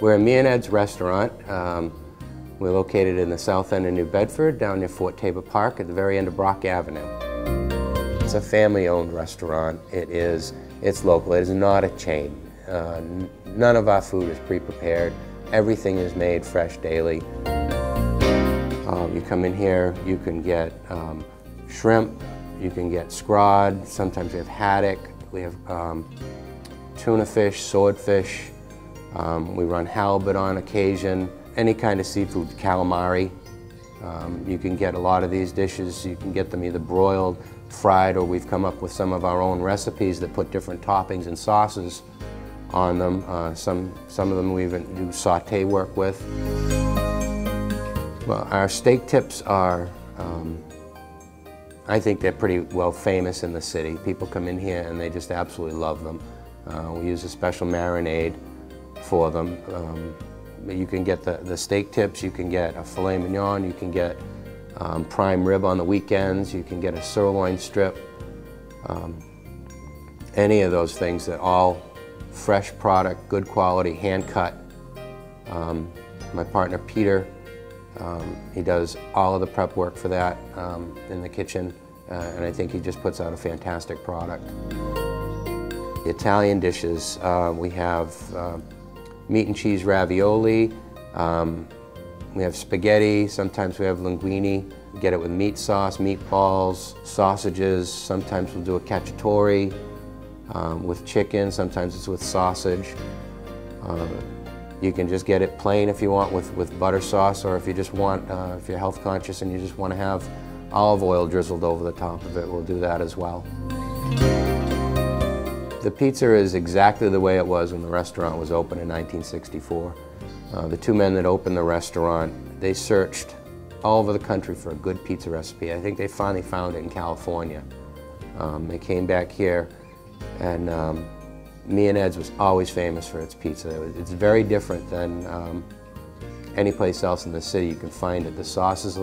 We're a Me and Ed's restaurant. We're located in the south end of New Bedford, down near Fort Tabor Park at the very end of Brock Avenue. It's a family-owned restaurant. It's local. It is not a chain. None of our food is pre-prepared. Everything is made fresh daily. You come in here, you can get shrimp, you can get scrod, sometimes we have haddock, we have tuna fish, swordfish, we run halibut on occasion, any kind of seafood, calamari. You can get a lot of these dishes, you can get them either broiled, fried, or we've come up with some of our own recipes that put different toppings and sauces on them. Some of them we even do saute work with. Well, our steak tips are, I think they're pretty well famous in the city. People come in here and they just absolutely love them. We use a special marinade for them. You can get the steak tips, you can get a filet mignon, you can get prime rib on the weekends, you can get a sirloin strip. Any of those things, that all fresh product, good quality, hand cut. My partner Peter, he does all of the prep work for that in the kitchen, and I think he just puts out a fantastic product. The Italian dishes, we have meat and cheese ravioli, we have spaghetti, sometimes we have linguine. We get it with meat sauce, meatballs, sausages, sometimes we'll do a cacciatore with chicken, sometimes it's with sausage. You can just get it plain if you want with butter sauce, or if you just want, if you're health conscious and you just want to have olive oil drizzled over the top of it, we'll do that as well. The pizza is exactly the way it was when the restaurant was opened in 1964. The two men that opened the restaurant, they searched all over the country for a good pizza recipe. I think they finally found it in California. They came back here, and Me and Ed's was always famous for its pizza. It's very different than any place else in the city. You can find it. The sauce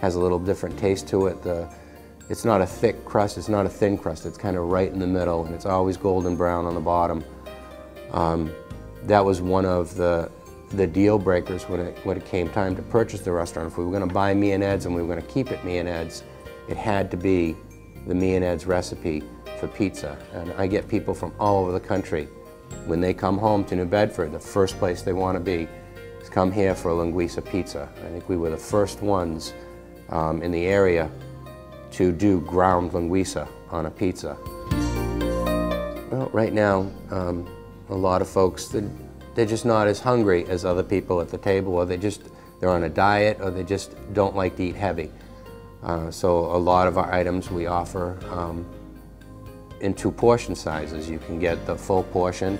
has a little different taste to it. It's not a thick crust, it's not a thin crust. It's kind of right in the middle, and it's always golden brown on the bottom. That was one of the deal breakers when it came time to purchase the restaurant. If we were going to buy Me and Ed's and we were going to keep it Me and Ed's, it had to be the Me and Ed's recipe for pizza. And I get people from all over the country. When they come home to New Bedford, the first place they want to be is come here for a linguiça pizza. I think we were the first ones in the area to do ground linguiça on a pizza. Well, right now, a lot of folks, they're just not as hungry as other people at the table, or they're on a diet, or they just don't like to eat heavy. So a lot of our items we offer in two portion sizes. You can get the full portion,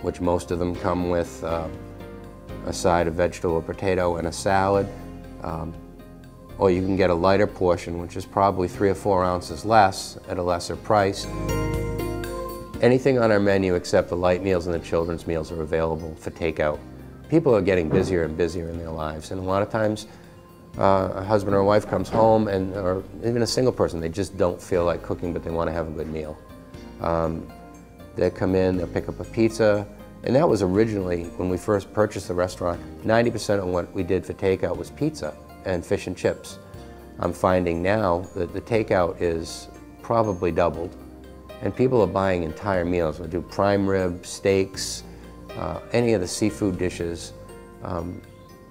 which most of them come with a side of vegetable or potato and a salad. Or you can get a lighter portion, which is probably 3 or 4 ounces less at a lesser price. Anything on our menu except the light meals and the children's meals are available for takeout. People are getting busier and busier in their lives, and a lot of times a husband or a wife comes home, or even a single person, they just don't feel like cooking, but they want to have a good meal. They come in, they'll pick up a pizza, and that was originally, when we first purchased the restaurant, 90% of what we did for takeout was pizza and fish and chips. I'm finding now that the takeout is probably doubled, and people are buying entire meals. We do prime rib, steaks, any of the seafood dishes.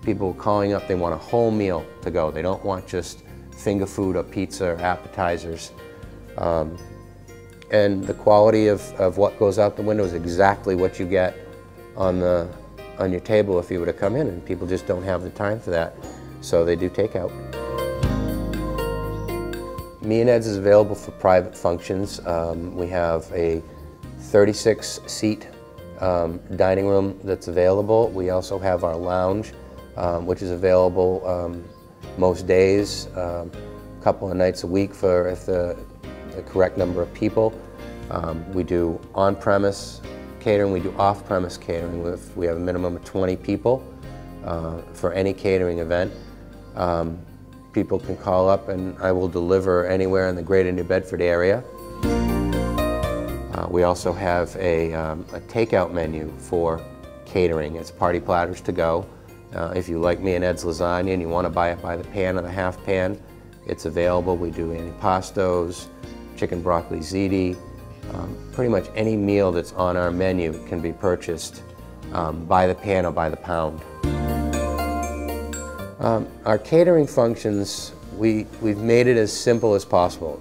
People are calling up, they want a whole meal to go. They don't want just finger food or pizza or appetizers. And the quality of what goes out the window is exactly what you get on your table if you were to come in, and people just don't have the time for that. So they do takeout. Me and Ed's is available for private functions. We have a 36-seat dining room that's available. We also have our lounge, which is available most days, a couple of nights a week for if the correct number of people. We do on-premise catering, we do off-premise catering. We have a minimum of 20 people for any catering event. People can call up and I will deliver anywhere in the greater New Bedford area. We also have a takeout menu for Catering. It's party platters to go. If you like me and Ed's lasagna and you want to buy it by the pan or the half pan, it's available. We do antipastos, chicken broccoli ziti. Pretty much any meal that's on our menu can be purchased by the pan or by the pound. Our catering functions, we've made it as simple as possible.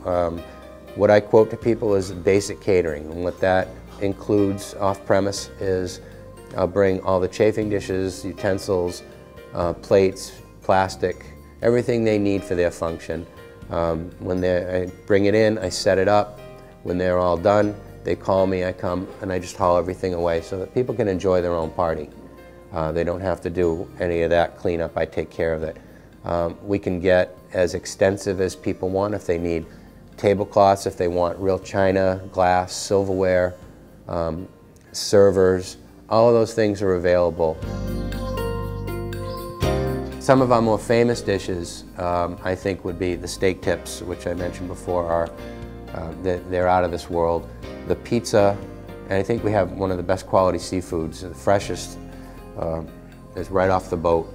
What I quote to people is basic catering, and what that includes off-premise is I'll bring all the chafing dishes, utensils, plates, plastic, everything they need for their function. When I bring it in, I set it up. When they're all done, they call me, I come, and I just haul everything away so that people can enjoy their own party. They don't have to do any of that cleanup. I take care of it. We can get as extensive as people want if they need tablecloths, if they want real china, glass, silverware, servers. All of those things are available. Some of our more famous dishes, I think, would be the steak tips, which I mentioned before. They're out of this world. The pizza, and I think we have one of the best quality seafoods, the freshest is right off the boat.